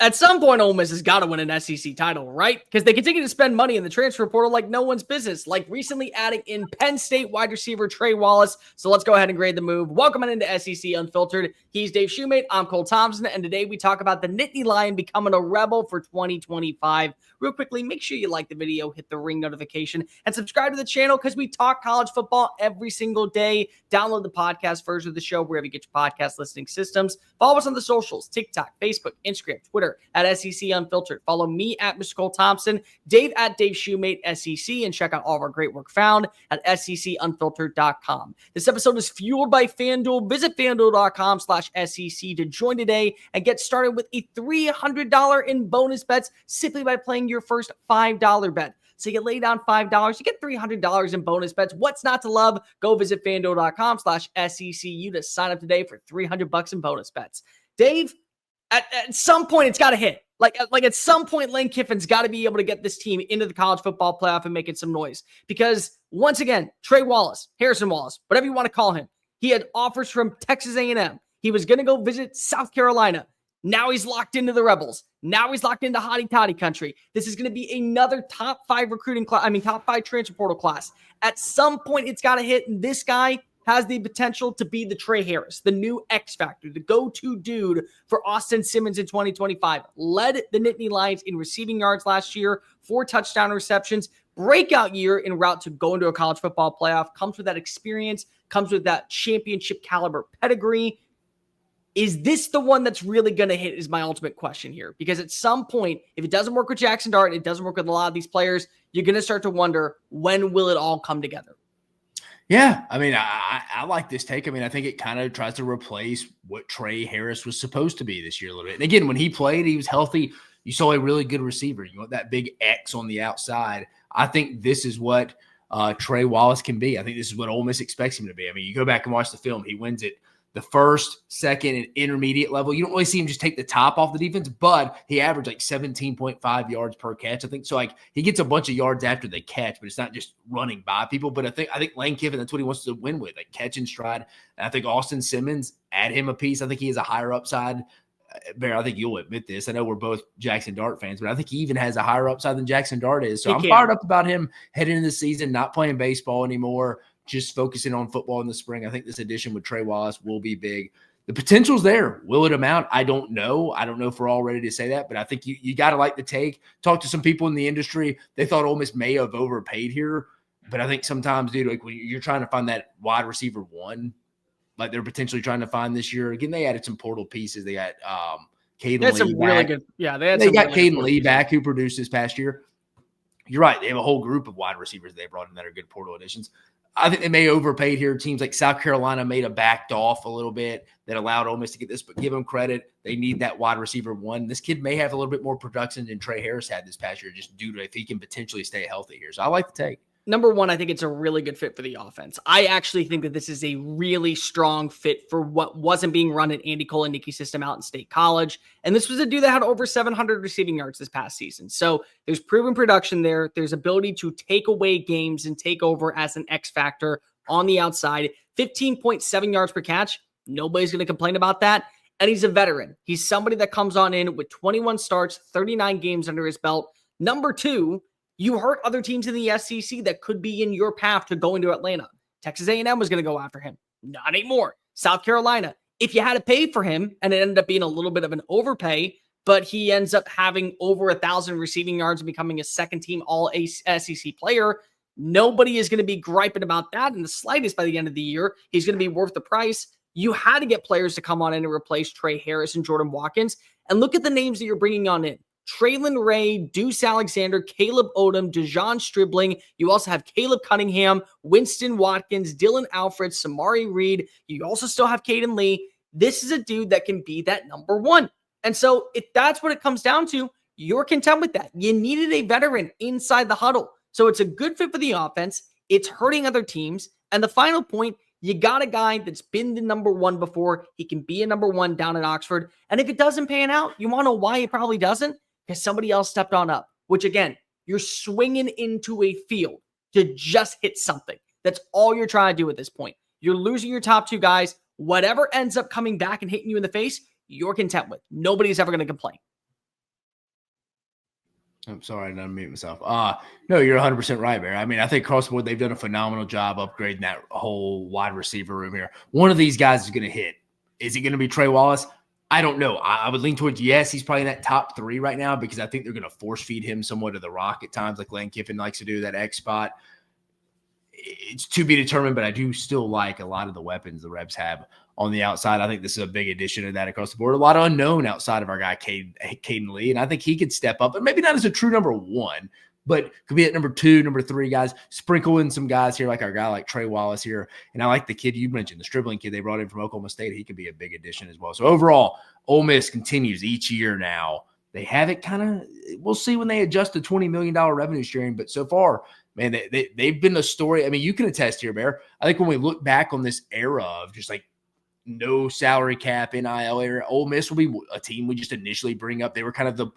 At some point, Ole Miss has got to win an SEC title, right? Because they continue to spend money in the transfer portal like no one's business, like recently adding in Penn State wide receiver Trey Wallace. So let's go ahead and grade the move. Welcome into SEC Unfiltered. He's Dave Shumate. I'm Cole Thompson. And today we talk about the Nittany Lion becoming a rebel for 2025. Real quickly, make sure you like the video, hit the ring notification, and subscribe to the channel because we talk college football every single day. Download the podcast version of the show wherever you get your podcast listening systems. Follow us on the socials, TikTok, Facebook, Instagram, Twitter, at SEC Unfiltered. Follow me at Mr. Cole Thompson, Dave at Dave Shumate SEC, and check out all of our great work found at secunfiltered.com. This episode is fueled by FanDuel. Visit FanDuel.com/SEC to join today and get started with a $300 in bonus bets simply by playing your first $5 bet. So you lay down $5, you get $300 in bonus bets. What's not to love? Go visit FanDuel.com/SECU to sign up today for $300 in bonus bets. Dave, at some point, it's got to hit. Like at some point, Lane Kiffin's got to be able to get this team into the college football playoff and making some noise. Because once again, Trey Wallace, Harrison Wallace, whatever you want to call him, he had offers from Texas A&M. He was going to go visit South Carolina. Now he's locked into the Rebels. Now he's locked into hotty toddy country. This is going to be another top 5 recruiting class. Top 5 transfer portal class. At some point, it's got to hit. And this guy has the potential to be the Trey Harris, the new X Factor, the go-to dude for Austin Simmons in 2025. Led the Nittany Lions in receiving yards last year, 4 touchdown receptions, breakout year en route to go into a college football playoff. Comes with that experience, comes with that championship caliber pedigree. Is this the one that's really going to hit is my ultimate question here. Because at some point, if it doesn't work with Jackson Dart, it doesn't work with a lot of these players, you're going to start to wonder, when will it all come together? Yeah, I like this take. I think it kind of tries to replace what Trey Harris was supposed to be this year a little bit. And again, when he played, he was healthy. You saw a really good receiver. You want that big X on the outside. I think this is what Trey Wallace can be. I think this is what Ole Miss expects him to be. You go back and watch the film. He wins it the first, second, and intermediate level. You don't really see him just take the top off the defense, but he averaged like 17.5 yards per catch. I think so. He gets a bunch of yards after the catch, but it's not just running by people. But I think Lane Kiffin, that's what he wants to win with, like catch and stride. And I think Austin Simmons, add him a piece. I think he has a higher upside. Bear, I think you'll admit this. I know we're both Jackson Dart fans, but I think he even has a higher upside than Jackson Dart is. So I'm fired up about him heading into the season, not playing baseball anymore, just focusing on football in the spring. I think this addition with Trey Wallace will be big. The potential's there. Will it amount? I don't know. I don't know if we're all ready to say that, but I think you got to like the take. Talk to some people in the industry. They thought Ole Miss may have overpaid here, but I think sometimes, dude, like when you're trying to find that wide receiver one, like they're potentially trying to find this year. Again, they added some portal pieces. They got Caden Lee back. They got Caden Lee back, who produced this past year. You're right. They have a whole group of wide receivers they brought in that are good portal additions. I think they may have overpaid here. Teams like South Carolina may have backed off a little bit that allowed Ole Miss to get this, but give them credit. They need that wide receiver one. This kid may have a little bit more production than Trey Harris had this past year, just due to if he can potentially stay healthy here. So I like the take. Number one, I think it's a really good fit for the offense. I actually think that this is a really strong fit for what wasn't being run in Andy Kolenicki's system out in State College. And this was a dude that had over 700 receiving yards this past season. So there's proven production there. There's ability to take away games and take over as an X factor on the outside. 15.7 yards per catch. Nobody's going to complain about that. And he's a veteran. He's somebody that comes on in with 21 starts, 39 games under his belt. Number two, you hurt other teams in the SEC that could be in your path to going to Atlanta. Texas A&M was going to go after him. Not anymore. South Carolina. If you had to pay for him, and it ended up being a little bit of an overpay, but he ends up having over 1,000 receiving yards and becoming a second-team All-SEC player, nobody is going to be griping about that in the slightest by the end of the year. He's going to be worth the price. You had to get players to come on in and replace Trey Harris and Jordan Watkins. And look at the names that you're bringing on in. Traylon Ray, Deuce Alexander, Caleb Odom, Dejon Stribling. You also have Caleb Cunningham, Winston Watkins, Dylan Alfred, Samari Reed. You also still have Caden Lee. This is a dude that can be that number one. And so if that's what it comes down to, you're content with that. You needed a veteran inside the huddle. So it's a good fit for the offense. It's hurting other teams. And the final point, you got a guy that's been the number one before. He can be a number one down at Oxford. And if it doesn't pan out, you want to know why it probably doesn't? Because somebody else stepped on up, which again, you're swinging into a field to just hit something. That's all you're trying to do at this point. You're losing your top two guys. Whatever ends up coming back and hitting you in the face, you're content with. Nobody's ever going to complain. I'm sorry, I didn't unmute myself. No, you're 100% right, Bear. I mean, I think across the board, they've done a phenomenal job upgrading that whole wide receiver room here. One of these guys is going to hit. Is it going to be Trey Wallace? I don't know. I would lean towards yes, he's probably in that top 3 right now because I think they're going to force feed him somewhat to the rock at times, like Lane Kiffin likes to do, that X spot. It's to be determined, but I do still like a lot of the weapons the Rebs have on the outside. I think this is a big addition to that across the board. A lot of unknown outside of our guy, Caden Lee, and I think he could step up, but maybe not as a true number 1, but could be at number 2, number 3 guys. Sprinkle in some guys here, like our guy like Trey Wallace here. And I like the kid you mentioned, the dribbling kid they brought in from Oklahoma State. He could be a big addition as well. So overall, Ole Miss continues each year now. They have it kind of – we'll see when they adjust to $20 million revenue sharing, but so far – man, they've been a story. I mean, you can attest here, Bear. I think when we look back on this era of just like no salary cap, NIL era, Ole Miss will be a team we just initially bring up. They were kind of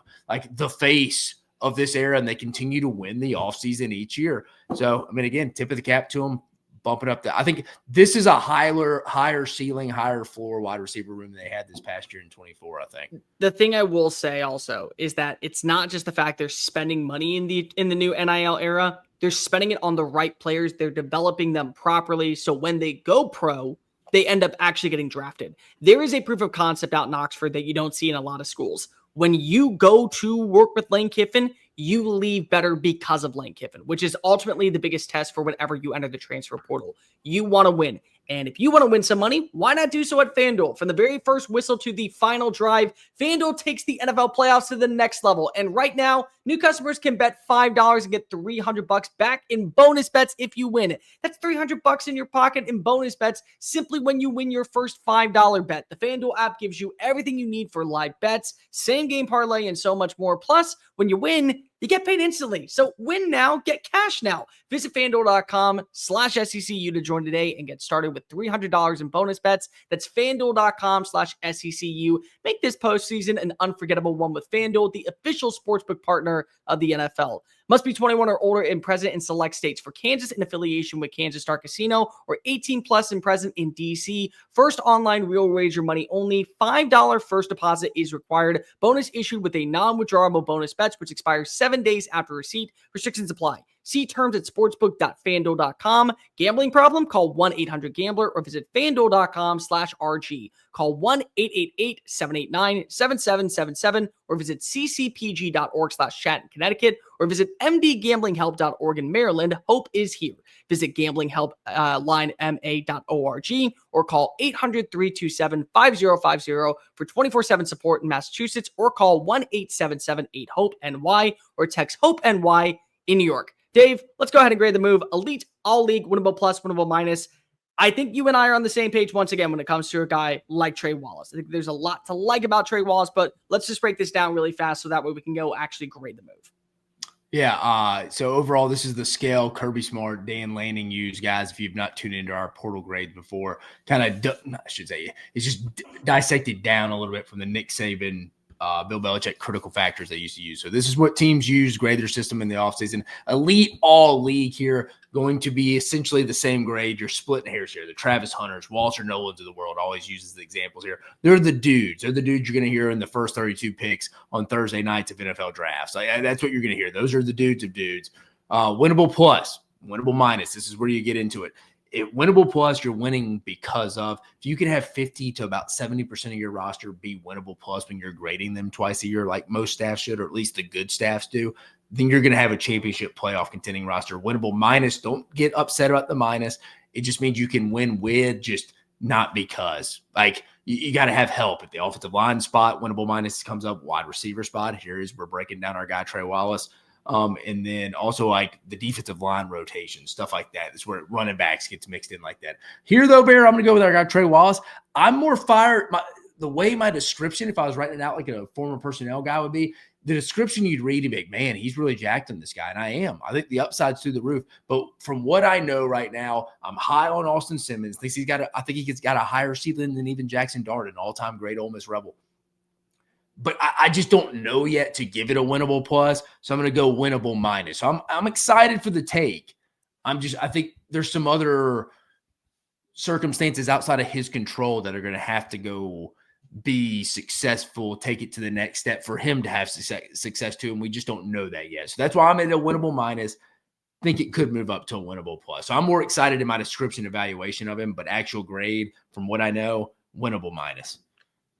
the face of this era, and they continue to win the offseason each year. So, I mean, again, tip of the cap to them, bumping up. I think this is a higher ceiling, higher floor wide receiver room than they had this past year in 24, I think. The thing I will say also is that it's not just the fact they're spending money in the new NIL era. They're spending it on the right players. They're developing them properly. So when they go pro, they end up actually getting drafted. There is a proof of concept out in Oxford that you don't see in a lot of schools. When you go to work with Lane Kiffin, you leave better because of Lane Kiffin, which is ultimately the biggest test for whenever you enter the transfer portal. You want to win. And if you want to win some money, why not do so at FanDuel? From the very first whistle to the final drive, FanDuel takes the NFL playoffs to the next level. And right now, new customers can bet $5 and get $300 back in bonus bets if you win. That's $300 in your pocket in bonus bets simply when you win your first $5 bet. The FanDuel app gives you everything you need for live bets, same game parlay, and so much more. Plus, when you win, you get paid instantly. So win now, get cash now. Visit FanDuel.com/SECU to join today and get started with $300 in bonus bets. That's FanDuel.com/SECU. Make this postseason an unforgettable one with FanDuel, the official sportsbook partner of the NFL. Must be 21 or older and present in select states. For Kansas, in affiliation with Kansas Star Casino, or 18 plus and present in DC. First online real wager money only. $5 first deposit is required. Bonus issued with a non-withdrawable bonus bets, which expires 7 days after receipt. Restrictions apply. See terms at sportsbook.fanduel.com. Gambling problem? Call 1-800-GAMBLER or visit fanduel.com/RG. Call 1-888-789-7777 or visit ccpg.org/chat in Connecticut or visit mdgamblinghelp.org in Maryland. Hope is here. Visit gamblinghelplinema.org or call 800-327-5050 for 24/7 support in Massachusetts, or call 1-877-8-HOPE-NY or text HOPE-NY in New York. Dave, let's go ahead and grade the move. Elite, all league, winnable plus, winnable minus. I think you and I are on the same page once again when it comes to a guy like Trey Wallace. I think there's a lot to like about Trey Wallace, but let's just break this down really fast so that way we can go actually grade the move. Yeah, so overall, this is the scale Kirby Smart, Dan Lanning use, guys. If you've not tuned into our portal grades before, I should say, it's just dissected down a little bit from the Nick Saban, Bill Belichick critical factors they used to use. So this is what teams use, grade their system in the offseason. Elite all league here, going to be essentially the same grade. You're splitting hairs here. The Travis Hunters, Walter Nolans of the world always uses the examples here. They're the dudes. They're the dudes you're going to hear in the first 32 picks on Thursday nights of NFL drafts. Like, that's what you're going to hear. Those are the dudes of dudes. Winnable plus, winnable minus. This is where you get into it. Winnable plus, you're winning because of, if you can have 50 to about 70% of your roster be winnable plus when you're grading them twice a year, like most staffs should, or at least the good staffs do, then you're going to have a championship playoff contending roster. Winnable minus, don't get upset about the minus. It just means you can win with, just not because. Like, you got to have help. At the offensive line spot, winnable minus comes up. Wide receiver spot, we're breaking down our guy Trey Wallace. And then also like the defensive line rotation, stuff like that. That's where running backs gets mixed in like that. Here, though, Bear, I'm going to go with our guy Trey Wallace. I'm more fired. The way my description, if I was writing it out like a former personnel guy would be, the description you'd read, you'd be like, man, he's really jacked on this guy. And I am. I think the upside's through the roof. But from what I know right now, I'm high on Austin Simmons. I think he's got a higher ceiling than even Jackson Dart, an all-time great Ole Miss Rebel. But I just don't know yet to give it a winnable plus. So I'm going to go winnable minus. So I'm excited for the take. I think there's some other circumstances outside of his control that are going to have to go be successful, take it to the next step for him to have success too. And we just don't know that yet. So that's why I'm at a winnable minus. I think it could move up to a winnable plus. So I'm more excited in my description evaluation of him, but actual grade from what I know, winnable minus.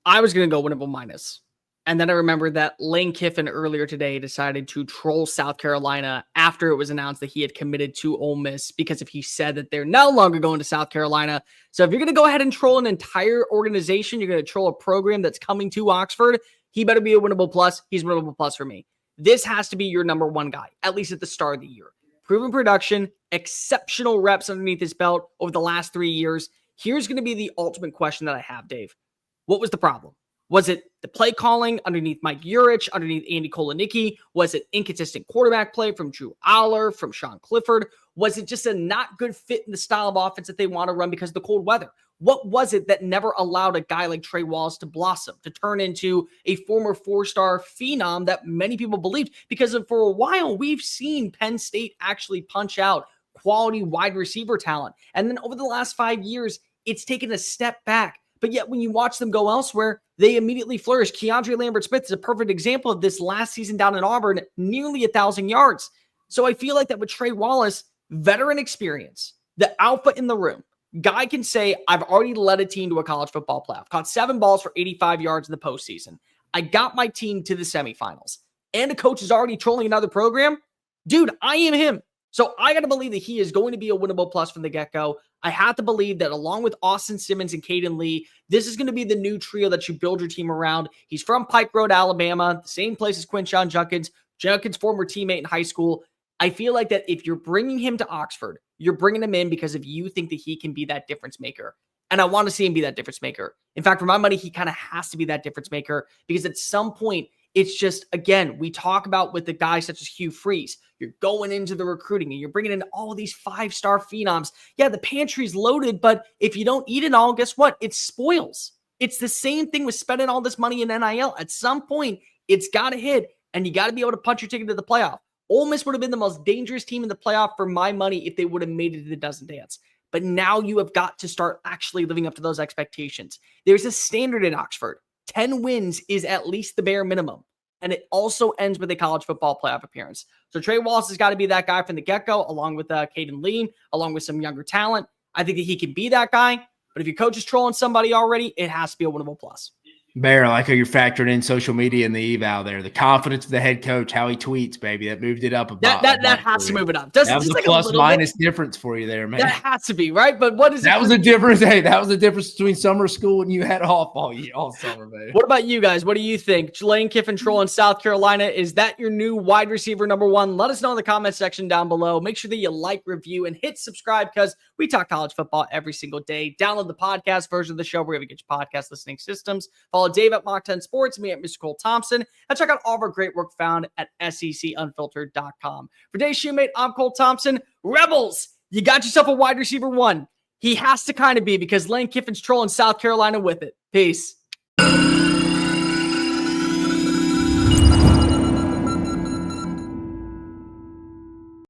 I was going to go winnable minus. And then I remembered that Lane Kiffin earlier today decided to troll South Carolina after it was announced that he had committed to Ole Miss because if he said that they're no longer going to South Carolina. So if you're going to go ahead and troll an entire organization, you're going to troll a program that's coming to Oxford, he better be a winnable plus. He's a winnable plus for me. This has to be your number one guy, at least at the start of the year. Proven production, exceptional reps underneath his belt over the last 3 years. Here's going to be the ultimate question that I have, Dave. What was the problem? Was it the play calling underneath Mike Urich, underneath Andy Kolenicki? Was it inconsistent quarterback play from Drew Aller, from Sean Clifford? Was it just a not good fit in the style of offense that they want to run because of the cold weather? What was it that never allowed a guy like Trey Wallace to blossom, to turn into a former four-star phenom that many people believed? Because for a while, we've seen Penn State actually punch out quality wide receiver talent. And then over the last 5 years, it's taken a step back. But yet when you watch them go elsewhere, they immediately flourish. Keandre Lambert-Smith is a perfect example of this last season down in Auburn, nearly 1,000 yards. So I feel like that with Trey Wallace, veteran experience, the alpha in the room, guy can say, I've already led a team to a college football playoff, caught 7 balls for 85 yards in the postseason. I got my team to the semifinals. And a coach is already trolling another program. Dude, I am him. So I got to believe that he is going to be a winnable plus from the get-go. I have to believe that along with Austin Simmons and Caden Lee, this is going to be the new trio that you build your team around. He's from Pike Road, Alabama, the same place as Quinshon Judkins' former teammate in high school. I feel like that if you're bringing him to Oxford, you're bringing him in because if you think that he can be that difference maker. And I want to see him be that difference maker. In fact, for my money, he kind of has to be that difference maker because at some point, it's just, again, we talk about with the guys such as Hugh Freeze, you're going into the recruiting and you're bringing in all of these 5-star phenoms. Yeah, the pantry's loaded, but if you don't eat it all, guess what? It spoils. It's the same thing with spending all this money in NIL. At some point, it's got to hit and you got to be able to punch your ticket to the playoff. Ole Miss would have been the most dangerous team in the playoff for my money if they would have made it to the dozen dance. But now you have got to start actually living up to those expectations. There's a standard in Oxford. 10 wins is at least the bare minimum. And it also ends with a college football playoff appearance. So Trey Wallace has got to be that guy from the get-go, along with Caden Lee, along with some younger talent. I think that he can be that guy. But if your coach is trolling somebody already, it has to be a winnable plus. Bear, I like how you're factoring in social media and the eval there. The confidence of the head coach, how he tweets, baby. That moved it up about. That has to move it up. That was a plus minus difference for you there, man. That has to be, right? But what is that? Was a difference. Hey, that was the difference between summer school and you had off all summer, man. What about you guys? What do you think? Lane Kiffin trolling South Carolina. Is that your new wide receiver number one? Let us know in the comment section down below. Make sure that you like, review, and hit subscribe because we talk college football every single day. Download the podcast version of the show wherever you get your podcast listening systems. Follow Dave at Mock 10 Sports, me at Mr. Cole Thompson, and check out all of our great work found at SECUnfiltered.com. For Dave Shumate, I'm Cole Thompson. Rebels, you got yourself a wide receiver one. He has to kind of be because Lane Kiffin's trolling South Carolina with it. Peace.